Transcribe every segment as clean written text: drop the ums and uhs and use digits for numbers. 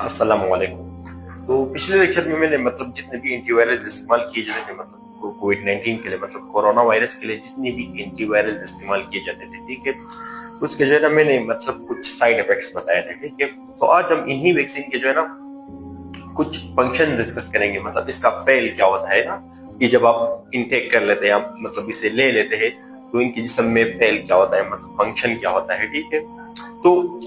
अस्सलाम वालेकुम। तो पिछले लेक्चर में मैंने मतलब जितने भी एंटीवायरस इस्तेमाल किए जाते थे मतलब कोविड-19 के लिए मतलब कोरोना वायरस के लिए जितने भी एंटीवायरस इस्तेमाल किए जाते थे, ठीक है, उसके जो है ना मैंने मतलब कुछ साइड इफेक्ट्स बताए थे, ठीक है। तो आज हम इन्हीं वैक्सीन के जो है ना कुछ फंक्शन डिस्कस करेंगे। मतलब इसका पहल क्या होता है ना कि जब आप इनटेक कर लेते हैं, आप मतलब इसे ले लेते हैं, तो इनके जिस्म में पहल क्या होता है, मतलब फंक्शन क्या होता है, ठीक है। तो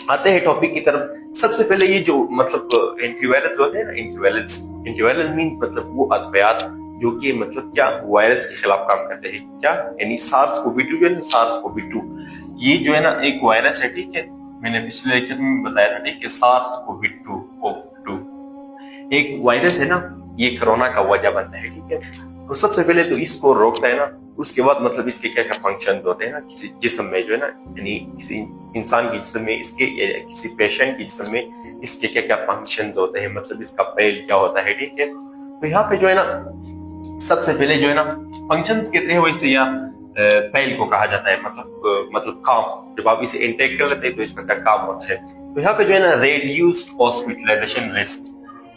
आते हैं टॉपिक की तरफ। सबसे पहले ये जो मतलब एंटीवायरस होते हैं ना, एंटीवायरस एंटीवायरस मींस मतलब वो अद्वियात जो कि मतलब क्या वायरस के खिलाफ काम करते हैं, क्या यानी सार्स कोवी-2 जो है ना, सार्स कोवी-2 ये जो है ना एक वायरस है, ठीक है। मैंने पिछले लेक्चर में बताया था, ठीक है, सार्स कोवी-2 एक वायरस है ना, ये कोरोना का वजह बनता है, ठीक है। तो सबसे पहले तो इसको रोकता है ना, उसके बाद मतलब इसके क्या क्या फंक्शन होते हैं ना किसी जिस्म में जो है ना, यानी किसी इंसान के जिस्म में, इसके किसी पेशेंट के जिस्म में इसके क्या क्या फंक्शन होते हैं, मतलब इसका पहल क्या होता है, ठीक है। तो यहाँ पे जो है ना सबसे पहले जो है ना फंक्शन कहते हैं वैसे या पहल को कहा जाता है, मतलब काम। जब आप इसे इंटेक कर लेते हैं तो इसका क्या काम होता है। तो यहाँ पे जो है ना रेड्यूस्ड हॉस्पिटलाइजेशन रिस्क।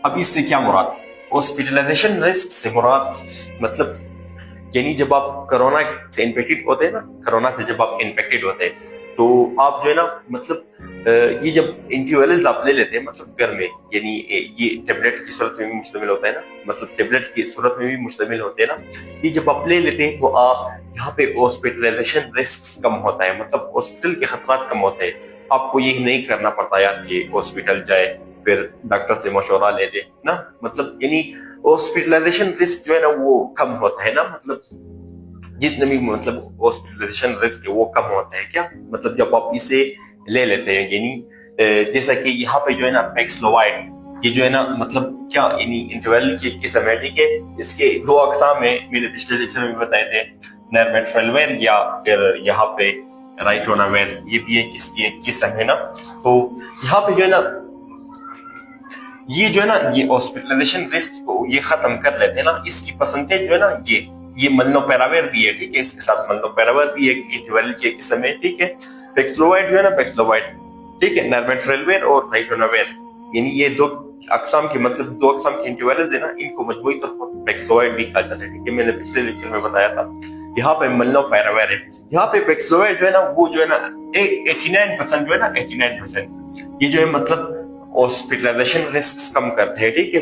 अब इससे क्या मुराद, हॉस्पिटलाइजेशन रिस्क से मुराद मतलब यानी जब आप कोरोना से इन्फेक्टेड होते हैं ना, कोरोना से जब आप इन्फेक्टेड होते हैं तो आप जो है ना मतलब ये जब एंटीवायरस आप ले लेते हैं मतलब घर में, यानी ये टेबलेट की सूरत में भी मुश्तमिल होता है ना, मतलब टेबलेट की सूरत में भी मुश्तमिल होते हैं ना, ये जब आप ले लेते हैं तो आप यहाँ पे हॉस्पिटलाइजेशन रिस्क कम होता है, मतलब हॉस्पिटल के खतरात कम होते हैं। आपको ये नहीं करना पड़ता यार कि हॉस्पिटल जाए फिर डॉक्टर से मशवरा ले दे ना, मतलब यानी हॉस्पिटलाइजेशन रिस्क जो है ना वो कम होता है ना, मतलब जितने भी मतलब हॉस्पिटलाइजेशन रिस्क है वो कम होता है, क्या मतलब जब आप इसे ले लेते हैं, यानी जैसा कि यहाँ पे जो है ना पैक्सलोवाइड, ये जो है ना मतलब क्या यानी इंटरवल की किस्म है, ठीक है। इसके दो अकसाम है, मैंने पिछले लेक्चर में बताए थे, नरमेट्रेलवेर या फिर यहाँ पे राइटोनावेर, ये भी एक इसकी एक किस्म है ना। तो यहाँ पे जो है ना ये जो है ना ये हॉस्पिटलाइजेशन रिस्क को ये खत्म कर लेते हैं ना, इसकी परसेंटेज जो है ना ये मलनोपेराविर भी है, ठीक है, इसके साथ मलनोपेराविर भी एक इंटरवल की किस्म है, ठीक है। पैक्सलोवाइड जो है ना, पैक्सलोवाइड, ठीक है, नरमेट्रेलवेर और राइटोनावेर, यानी ये दो अकसाम की मतलब दो अकसाम की इंटरवल है ना, इनको मजबूरी तौर पर पैक्सलोवाइड भी कहा जाता है, ठीक है। मैंने पिछले लेक्चर में बताया था। यहाँ पे मलनोपेराविर है, यहाँ पे पैक्सलोवाइड जो है ना वो जो है ना 89% जो है ना 89% ये जो है मतलब हॉस्पिटलाइजेशन रिस्क कम करते हैं, ठीक है।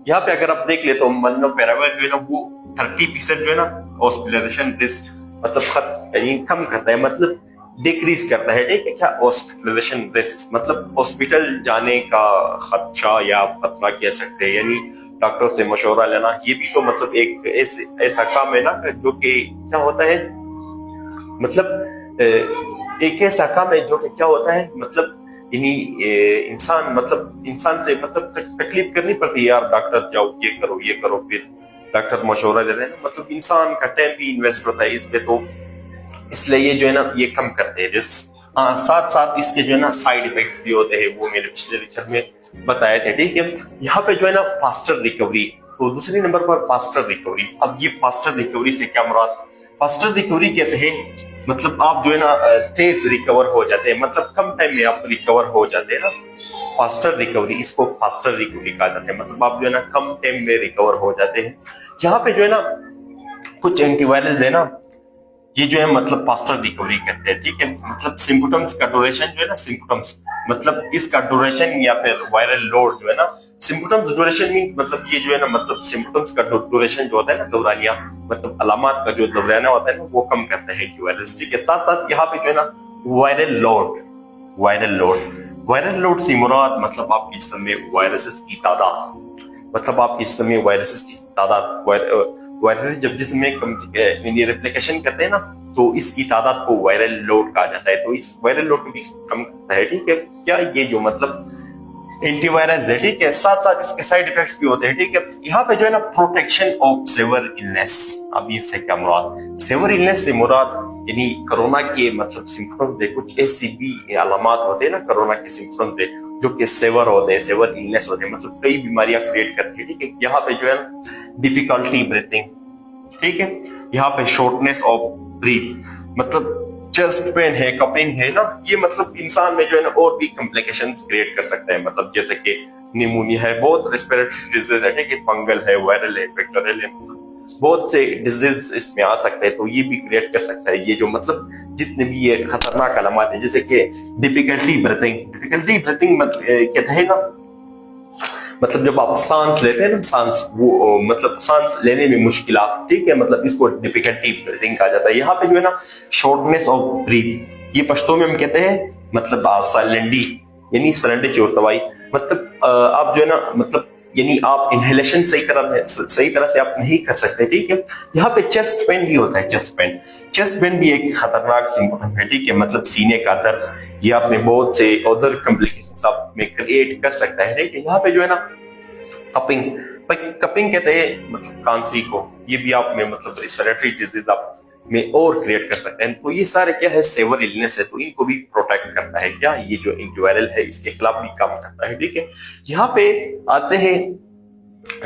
यहाँ पे अगर आप देख ले तो मलनोपेराविर जो है ना वो 30% जो है ना हॉस्पिटलाइजेशन रिस्क मतलब यानी कम करता है, मतलब डिक्रीज करता है, ठीक है। क्या हॉस्पिटलाइजेशन रिस्क मतलब हॉस्पिटल जाने का खर्चा या खतरा कह सकते हैं, यानी डॉक्टर से मशवरा लेना, ये भी तो मतलब एक ऐसा काम है ना जो कि क्या होता है, मतलब एक ऐसा काम है जो कि क्या होता है, मतलब यानी इंसान से मतलब तकलीफ करनी पड़ती है यार, डॉक्टर जाओ ये करो, फिर डॉक्टर मशवरा दे रहे हैं, मतलब इंसान का टाइम भी इन्वेस्ट होता है इस पे, तो इसलिए ये जो है ना ये कम करते हैं रिस्क। हाँ, साथ साथ इसके जो है ना साइड इफेक्ट्स भी होते हैं, वो मेरे पिछले लेक्चर में बताए थे, ठीक है। यहाँ पे जो है ना फास्टर रिकवरी, तो दूसरे नंबर पर फास्टर रिकवरी। अब ये फास्टर रिकवरी से क्या मुराद, फास्टर रिकवरी कहते हैं मतलब आप जो है ना तेज रिकवर हो जाते हैं, मतलब कम टाइम में आप रिकवर हो जाते हैं ना, फास्टर रिकवरी, इसको फास्टर रिकवरी कहा जाता है, मतलब आप जो है ना कम टाइम में रिकवर हो जाते हैं। यहाँ पे जो है ना कुछ एंटीवायरस है ना, ये जो है मतलब फास्टर रिकवरी करते हैं, ठीक है। मतलब सिम्पटम्स का ड्यूरेशन जो है ना, सिम्पटम्स मतलब इसका ड्यूरेशन या फिर वायरल लोड जो है ना, सिम्पटम्स ड्यूरेशन मीन मतलब ये जो है ना मतलब सिम्पटम्स का ड्यूरेशन जो होता है ना, दौरानिया मतलब अलामत का जो दौरानिया होता है ना वो कम करता है एंटीवायरस, ठीक है। साथ साथ यहाँ पे जो है ना वायरल लोड, वायरल लोड से मुराद मतलब आपके जिस्म में वायरसेस की तादाद, मतलब आपके जिस्म में वायरसेस की तादाद, वायरसेस जब जिस्म में रेप्लिकेशन करते हैं ना तो इसकी तादाद को वायरल लोड कहा जाता है, तो इस वायरल लोड को भी कम करता है, ठीक है। क्या ये जो मतलब एंटीवायरस है, ठीक है, साथ साथ इसके साइड इफेक्ट्स भी होते हैं, ठीक है। यहाँ पे जो है ना प्रोटेक्शन ऑफ सेवर इलनेस। अब इससे क्या मुराद, सेवर इलनेस से मुराद यानी कोरोना के मतलब सिम्पटम्स दे, कुछ ऐसी भी अलामत होते हैं ना कोरोना के सिम्पटम्स दे जो कि सेवर होते हैं, सेवर इलनेस होते हैं, मतलब कई बीमारियां क्रिएट करती है, ठीक है। यहाँ पे जो है डिफिकल्टी ब्रीथिंग, ठीक है, यहाँ पे शॉर्टनेस ऑफ ब्रीथ, मतलब चेस्ट पेन है, कपिंग है ना, ये मतलब इंसान में जो है ना और भी कॉम्प्लिकेशंस क्रिएट कर सकता है, मतलब जैसे कि निमोनिया है, बहुत रेस्पिरेटरी डिजीज है कि फंगल है, वायरल है, बैक्टीरियल है, बहुत से डिजीज इसमें आ सकते हैं, तो ये भी क्रिएट कर सकता है। ये जो मतलब जितने भी ये खतरनाक अलामत है, जैसे कि डिफिकल्टी ब्रीथिंग कहते हैं ना, मतलब जब आप सांस लेते हैं ना, सांस वो मतलब सांस लेने में मुश्किलात, ठीक है, मतलब इसको डिफिकल्टी ब्रीथिंग कहा जाता है। यहाँ पे जो है ना शॉर्टनेस ऑफ ब्रीथ, ये पश्तो में हम कहते हैं मतलब साइलेंडी, यानी सरेंडे चोरतवाई, मतलब आप जो है ना मतलब यानी आप इनहेलेशन सही तरह से आप नहीं कर सकते, ठीक है। यहाँ पे चेस्ट पेन भी होता है, चेस्ट पेन भी एक खतरनाक सिम्टम है, ठीक है, मतलब सीने का दर्द, ये आपने बहुत से अदर कॉम्प्लिकेशंस आप में क्रिएट कर सकता है, ठीक है। यहाँ पे जो है ना कपिंग कहते हैं मतलब खांसी को, ये भी आप में मतलब रेस्पिरेटरी डिजीज आप में और क्रिएट कर सकते हैं। तो ये सारे क्या है सेवर इलनेस है, तो इनको भी प्रोटेक्ट करता है क्या, ये जो एंटीवायरल है इसके खिलाफ भी काम करता है, ठीक है। यहाँ पे आते हैं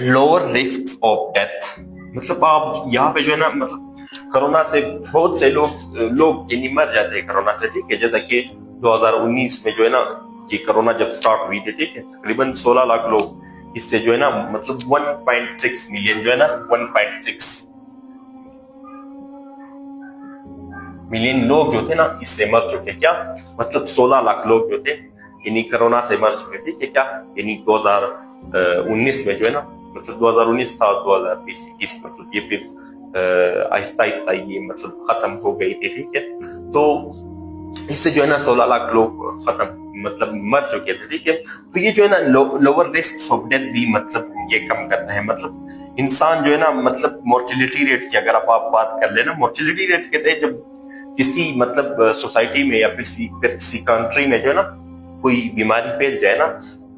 लोअर रिस्क ऑफ डेथ, मतलब आप यहाँ पे जो है ना मतलब कोरोना से बहुत से लोग यानी मर जाते हैं कोरोना से, ठीक है। जैसा कि 2019 में जो है ना कि कोरोना जब स्टार्ट हुई थी, ठीक है, तकरीबन 16 लाख लोग इससे जो है ना मतलब 1.6 मिलियन जो है ना 1.6 मिलियन लोग जो थे ना इससे मर चुके, क्या मतलब 16 लाख लोग जो थे यानी कोरोना से मर चुके थे, क्या यानी 2019 में जो है ना मतलब 2019 था 2020 मतलब ये फिर आहिस्ता आहिस्ता ये मतलब खत्म हो गई थी, ठीक है। तो इससे जो है ना 16 लाख लोग खत्म मतलब मर चुके थे, ठीक है। तो ये जो है ना लोअर रिस्क ऑफ डेथ भी मतलब ये कम करता है, मतलब इंसान जो है ना मतलब मोर्टिलिटी रेट की अगर आप बात कर लेना, मोर्टिलिटी रेट कहते हैं जब किसी मतलब सोसाइटी में या किसी कंट्री में जो है ना कोई बीमारी फैल जाए ना,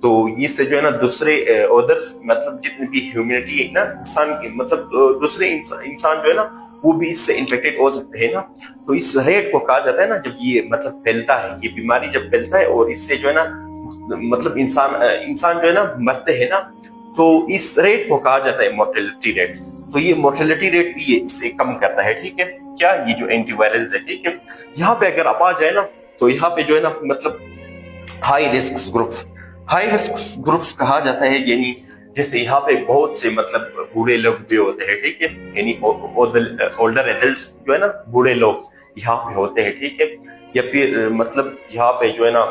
तो इससे जो है ना दूसरे अदर्स मतलब जितनी भी ह्यूमैनिटी है ना इंसान की, मतलब दूसरे इंसान जो है ना वो भी इससे इन्फेक्टेड हो सकते हैं ना। तो इस रेट को कहा जाता है ना जब ये मतलब फैलता है, ये बीमारी जब फैलता है और इससे जो है ना मतलब इंसान जो है ना मरते हैं ना, तो इस रेट को कहा जाता है मोर्टेलिटी रेट। तो ये मोर्टेलिटी रेट भी ये इससे कम करता है, ठीक है, क्या ये जो एंटीवायरल्स है, ठीक है। यहाँ पे अगर आप आ जाए ना तो यहाँ पे जो है ना मतलब हाई रिस्क ग्रुप्स कहा जाता है, यानी जैसे यहाँ पे बहुत से मतलब बूढ़े लोग भी होते हैं, ठीक है, यानी ओल्डर एडल्ट्स जो है ना बूढ़े लोग यहाँ पे होते हैं, ठीक है। या फिर मतलब यहाँ पे जो है ना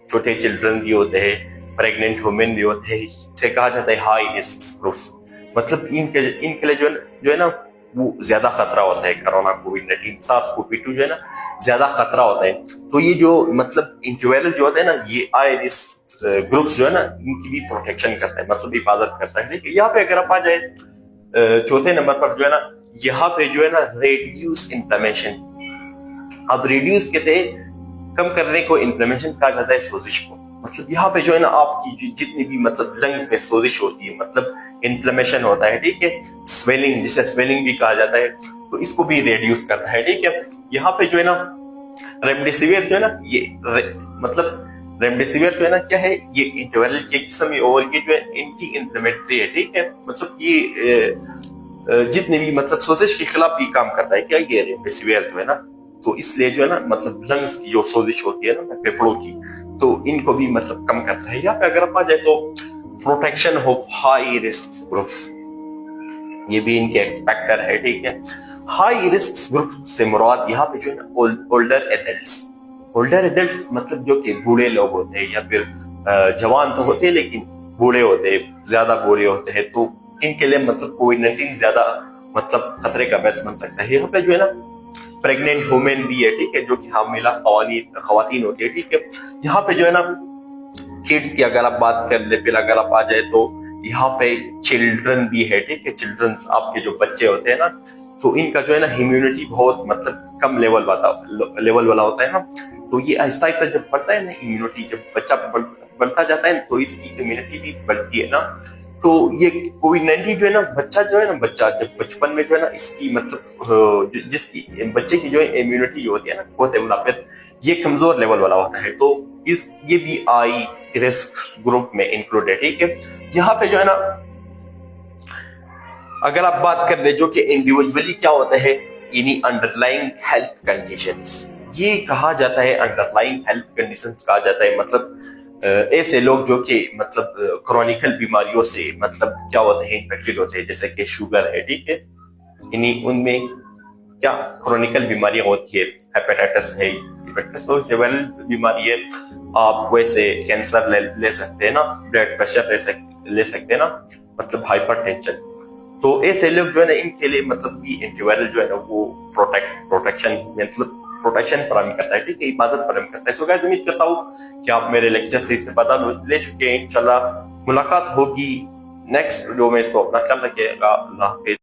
छोटे चिल्ड्रन भी होते हैं, प्रेग्नेंट वुमेन भी होते हैं, इसे कहा जाता है हाई रिस्क ग्रुप। मतलब इनके लिए जो है ना वो ज्यादा खतरा होता है, कोरोना कोविड-19 SARS-CoV-2 जो है ना ज्यादा खतरा होता है। तो ये जो मतलब एंटीवायरल जो होता है ना ये आई रिस्क ग्रुप्स जो है ना इनकी भी प्रोटेक्शन करता है, मतलब हिफाजत करता है, ठीक है। यहाँ पे अगर आप आ जाए चौथे नंबर पर जो है ना यहाँ पे जो है ना रेड्यूस इन्फ्लेमेशन। अब रेड्यूस कहते हैं कम करने को, इन्फ्लेमेशन कहा जाता है सोजिश को। मतलब यहाँ पे जो है ना आपकी जितनी भी मतलब लंग्स में सोजिश होती है मतलब इन्फ्लेमेशन होता है, ठीक है, स्वेलिंग जिसे स्वेलिंग भी कहा जाता है, तो इसको भी रेड्यूस करता है, ठीक है। यहाँ पे जो है ना रेमडेसिविर जो है ना ये मतलब रेमडेसिविर जो है ना क्या है, ये एंटीवायरल की किस्म है और ये जो है एंटी इन्फ्लेमेटरी है, ठीक है। मतलब ये जितने भी मतलब सोजिश के खिलाफ भी काम करता है क्या ये रेमडेसिविर जो है ना, तो इसलिए जो है ना मतलब लंग्स की जो सोजिश होती है ना फेफड़ों की, तो इनको भी मतलब कम करता है। यहाँ पे अगर आप आ जाए तो protection of high risk group, ये भी इनके फैक्टर है, ठीक है। हाई रिस्क ग्रुप से मुराद यहाँ पे जो है ना ओल्डर एडल्ट्स मतलब जो कि बूढ़े लोग होते हैं या फिर जवान तो होते हैं लेकिन बूढ़े होते हैं, ज्यादा बूढ़े होते हैं, तो इनके लिए मतलब कोविड-19 ज्यादा मतलब खतरे का बस बन सकता है। यहाँ पे जो है ना प्रेग्नेंट वुमेन भी है, ठीक है, जो कि हामिला खवातीन होती है, ठीक है। यहाँ पे जो है ना किड्स की अगर आप बात कर ले, फिर अगर आप आ जाए तो यहाँ पे चिल्ड्रन भी है, ठीक है। चिल्ड्रन आपके जो बच्चे होते हैं ना, तो इनका जो है ना इम्यूनिटी बहुत मतलब कम लेवल वाला होता है ना, तो ये आहिस्ता आहिस्ता जब बढ़ता है ना इम्यूनिटी, जब बच्चा बढ़ता जाता है तो इसकी इम्यूनिटी भी बढ़ती है ना। तो ये कोविड-19 जो है ना बच्चा जब बचपन में जो है ना इसकी मतलब जिसकी बच्चे की जो इम्यूनिटी होती है ना बहुत डेवलपमेंट ये कमजोर लेवल वाला होता है, तो ये भी आई रिस्क ग्रुप में इंक्लूड है, ठीक है। यहाँ पे जो है ना अगर आप बात कर ले जो कि इंडिविजुअली क्या होता है यानी अंडरलाइंग हेल्थ कंडीशंस, یہ کہا جاتا ہے انڈر لائن ہیلتھ کنڈیشنز کہا جاتا ہے، مطلب ایسے لوگ جو کہ مطلب کرونیکل بیماریوں سے مطلب کیا ہوتے ہیں، انفیکٹڈ ہوتے ہیں، جیسے کہ شوگر ہے، ٹھیک ہے، یعنی ان میں کیا کرونیکل بیماریاں ہوتی ہے، ہیپیٹائٹس ہے، ہیپیٹائٹس تو سیورل بیماری ہے، آپ ویسے کینسر لے سکتے ہیں نا، بلڈ پریشر لے سکتے ہیں نا، مطلب ہائپر ٹینشن. تو ایسے لوگ جو ہے نا ان کے لیے مطلب یہ اینٹی وائرل جو ہے نا وہ پروٹیکشن مطلب پروٹیکشن فراہم کرتا ہے، ٹھیک ہے، حفاظت فراہم کرتا ہے. سو گائز امید کرتا ہوں کہ آپ میرے لیکچر سے استفادہ لے چکے ہیں. انشاءاللہ ملاقات ہوگی نیکسٹ ویڈیو میں. سو اپنا خیال رکھیے گا. اللہ حافظ.